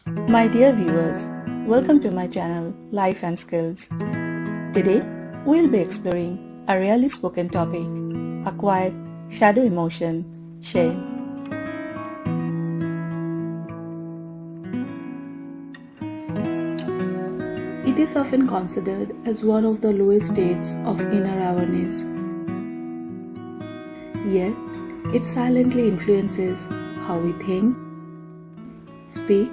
My dear viewers, welcome to my channel LifeNSkills. Today, we'll be exploring a rarely spoken topic, a quiet shadow emotion, shame. It is often considered as one of the lowest states of inner awareness. Yet, it silently influences how we think, speak,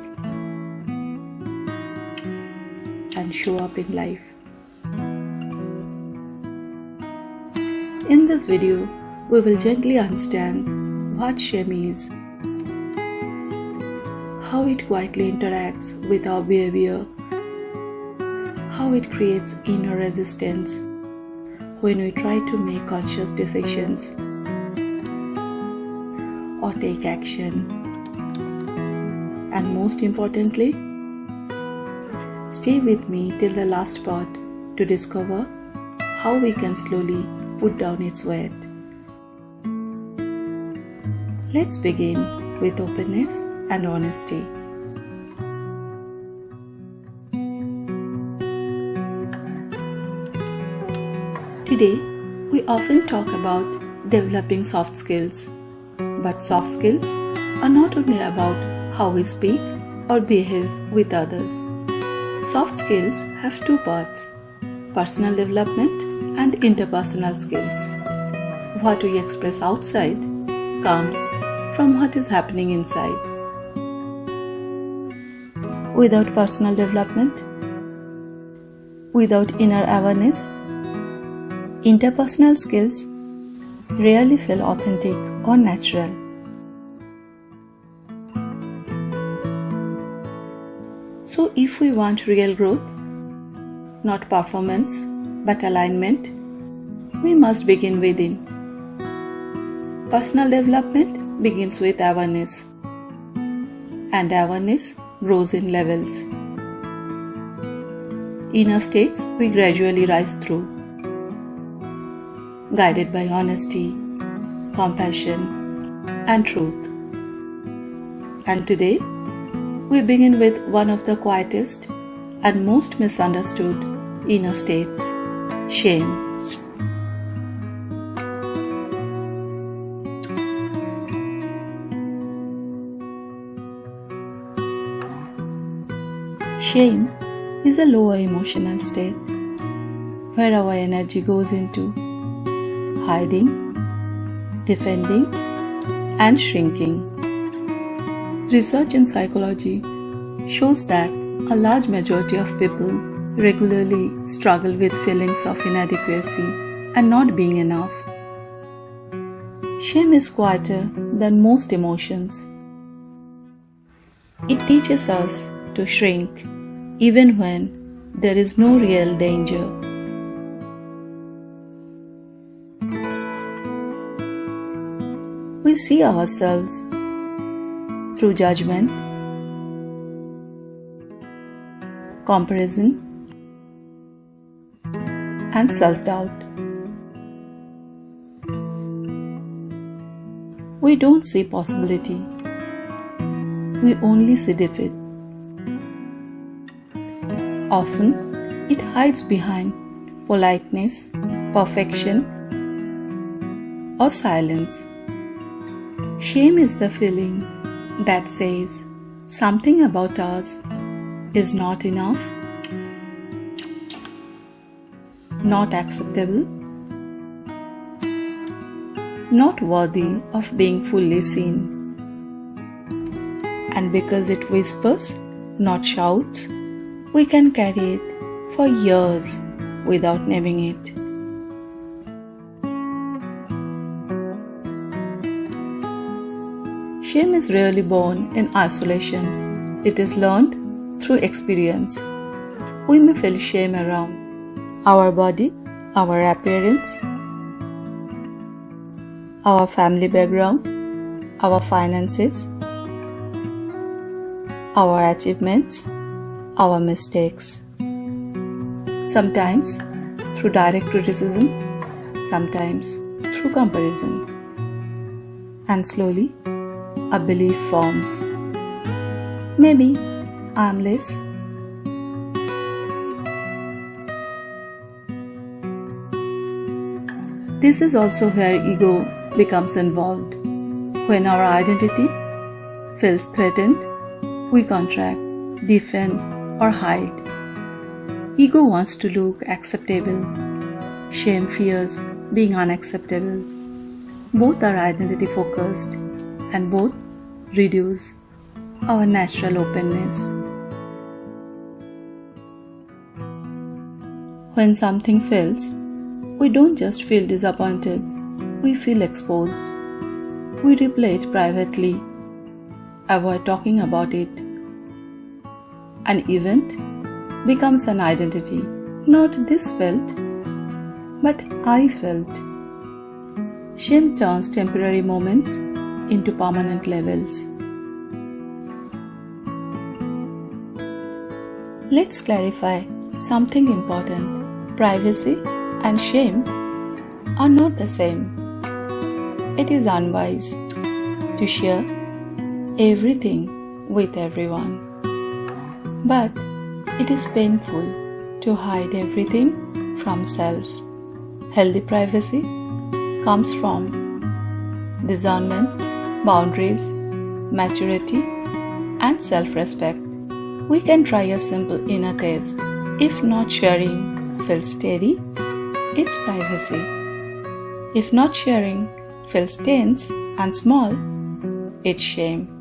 and show up in life. In this video, we will gently understand what shame is, how it quietly interacts with our behavior, how it creates inner resistance when we try to make conscious decisions or take action, and most importantly, stay with me till the last part to discover how we can slowly put down its weight. Let's begin with openness and honesty. Today, we often talk about developing soft skills, but soft skills are not only about how we speak or behave with others. Soft skills have two parts: personal development and interpersonal skills. What we express outside comes from what is happening inside. Without personal development, without inner awareness, interpersonal skills rarely feel authentic or natural. So if we want real growth, not performance but alignment, we must begin within. Personal development begins with awareness, and awareness grows in levels. Inner states we gradually rise through, guided by honesty, compassion, and truth. And today, we begin with one of the quietest and most misunderstood inner states, shame. Shame is a lower emotional state where our energy goes into hiding, defending, and shrinking. Research in psychology shows that a large majority of people regularly struggle with feelings of inadequacy and not being enough. Shame is quieter than most emotions. It teaches us to shrink even when there is no real danger. We see ourselves through judgment, comparison, and self-doubt. We don't see possibility. We only see defeat. Often, it hides behind politeness, perfection, or silence. Shame is the feeling that says something about us is not enough, not acceptable, not worthy of being fully seen. And because it whispers, not shouts, we can carry it for years without naming it. Shame is rarely born in isolation. It is learned through experience. We may feel shame around our body, our appearance, our family background, our finances, our achievements, our mistakes. Sometimes through direct criticism, sometimes through comparison. And slowly, a belief forms. Maybe I'm less. This is also where ego becomes involved. When our identity feels threatened, we contract, defend, or hide. Ego wants to look acceptable. Shame fears being unacceptable. Both are identity focused and both reduce our natural openness. When something fails, we don't just feel disappointed, we feel exposed. We replay it privately, avoid talking about it. An event becomes an identity. Not this felt, but I felt. Shame turns temporary moments into permanent levels. Let's clarify something important. Privacy and shame are not the same. It is unwise to share everything with everyone. But it is painful to hide everything from self. Healthy privacy comes from discernment, boundaries, maturity, and self-respect. We can try a simple inner test. If not sharing feels steady, it's privacy. If not sharing feels tense and small, it's shame.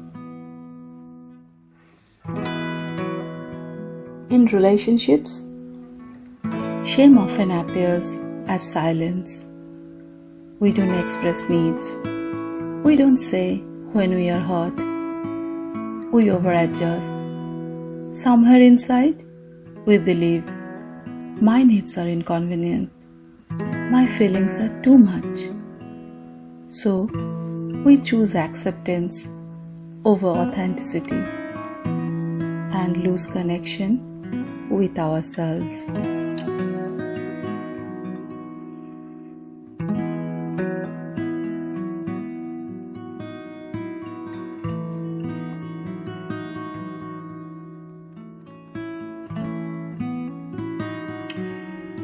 In relationships, shame often appears as silence. We don't express needs. We don't say when we are hurt. We over-adjust. Somewhere inside, we believe my needs are inconvenient. My feelings are too much. So, we choose acceptance over authenticity and lose connection with ourselves.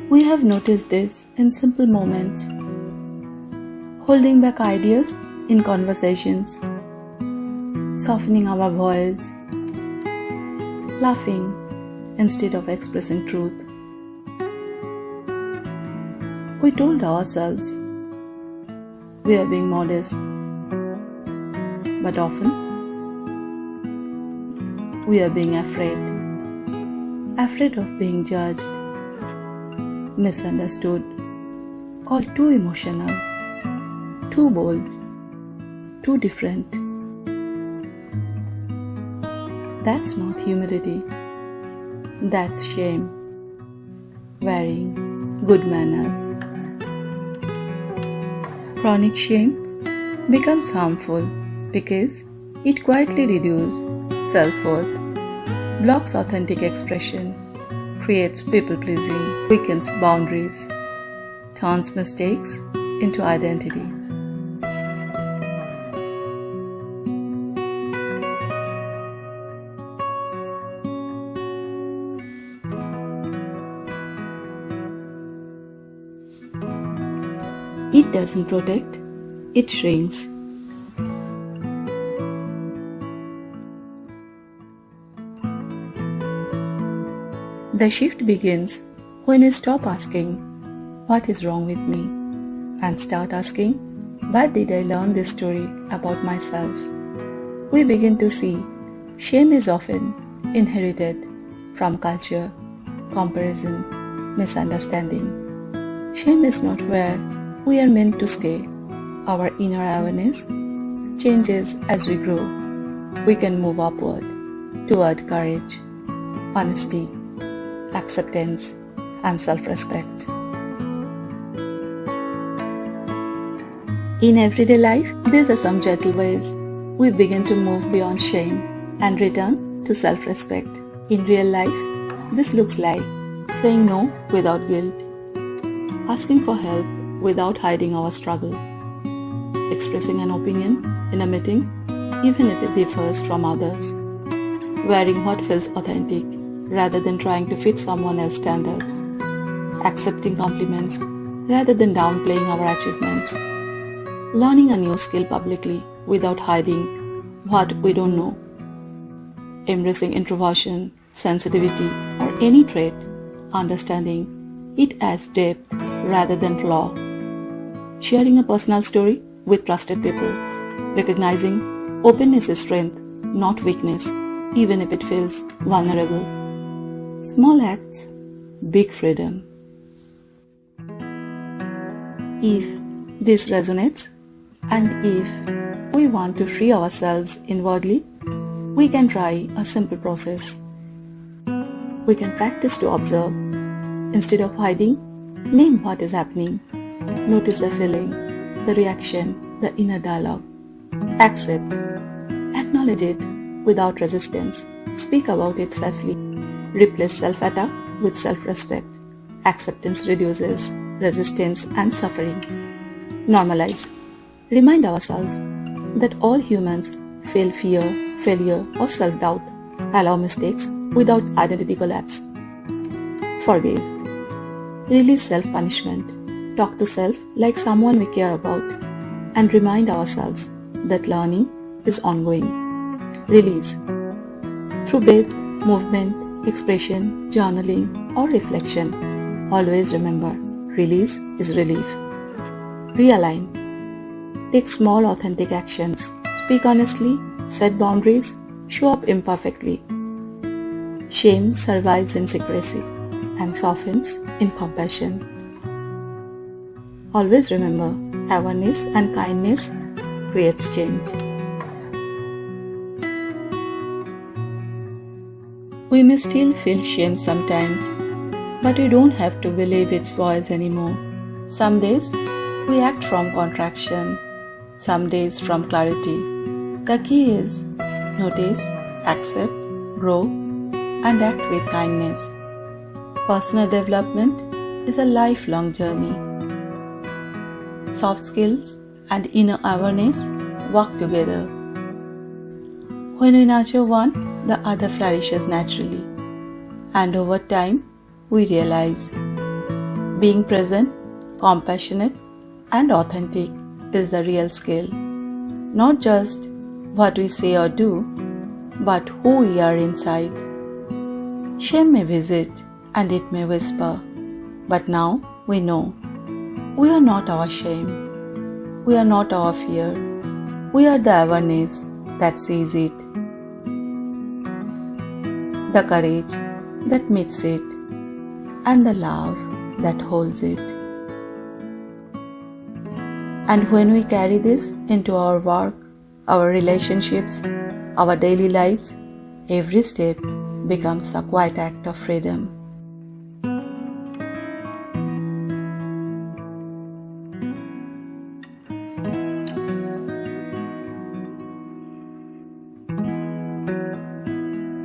We have noticed this in simple moments. Holding back ideas in conversations, softening our voice, laughing instead of expressing truth. We told ourselves we are being modest, but often we are being afraid of being judged, misunderstood, called too emotional, too bold, too different. That's not humility. That's shame. Wearing good manners. Chronic shame becomes harmful because it quietly reduces self-worth, blocks authentic expression, creates people-pleasing, weakens boundaries, turns mistakes into identity. It doesn't protect, it shrinks. The shift begins when we stop asking, what is wrong with me? And start asking, where did I learn this story about myself? We begin to see shame is often inherited from culture, comparison, misunderstanding. Shame is not where we are meant to stay. Our inner awareness changes as we grow. We can move upward toward courage, honesty, acceptance, and self-respect. In everyday life, these are some gentle ways we begin to move beyond shame and return to self-respect. In real life, this looks like saying no without guilt, asking for help without hiding our struggle, expressing an opinion in a meeting even if it differs from others, wearing what feels authentic rather than trying to fit someone else's standard, accepting compliments rather than downplaying our achievements, learning a new skill publicly without hiding what we don't know, embracing introversion, sensitivity, or any trait, understanding it as depth rather than flaw, sharing a personal story with trusted people, recognizing openness is strength, not weakness, even if it feels vulnerable. Small acts, big freedom. If this resonates, and if we want to free ourselves inwardly, we can try a simple process. We can practice to observe. Instead of hiding, name what is happening. Notice the feeling, the reaction, the inner dialogue. Accept. Acknowledge it without resistance. Speak about it safely. Replace self-attack with self-respect. Acceptance reduces resistance and suffering. Normalize. Remind ourselves that all humans feel fear, failure, or self-doubt. Allow mistakes without identity collapse. Forgive. Release self-punishment. Talk to self like someone we care about. And remind ourselves that learning is ongoing. Release. Through breath, movement, expression, journaling, or reflection, always remember, release is relief. Realign. Take small authentic actions. Speak honestly, set boundaries, show up imperfectly. Shame survives in secrecy and softens in compassion. Always remember, awareness and kindness creates change. We may still feel shame sometimes, but we don't have to believe its voice anymore. Some days we act from contraction, some days from clarity. The key is notice, accept, grow, and act with kindness. Personal development is a lifelong journey. Soft skills and inner awareness work together. When we nurture one, the other flourishes naturally. And over time, we realize being present, compassionate, and authentic is the real skill. Not just what we say or do, but who we are inside. Shame may visit and it may whisper, but now we know. We are not our shame. We are not our fear. We are the awareness that sees it. The courage that meets it, and the love that holds it. And when we carry this into our work, our relationships, our daily lives, every step becomes a quiet act of freedom.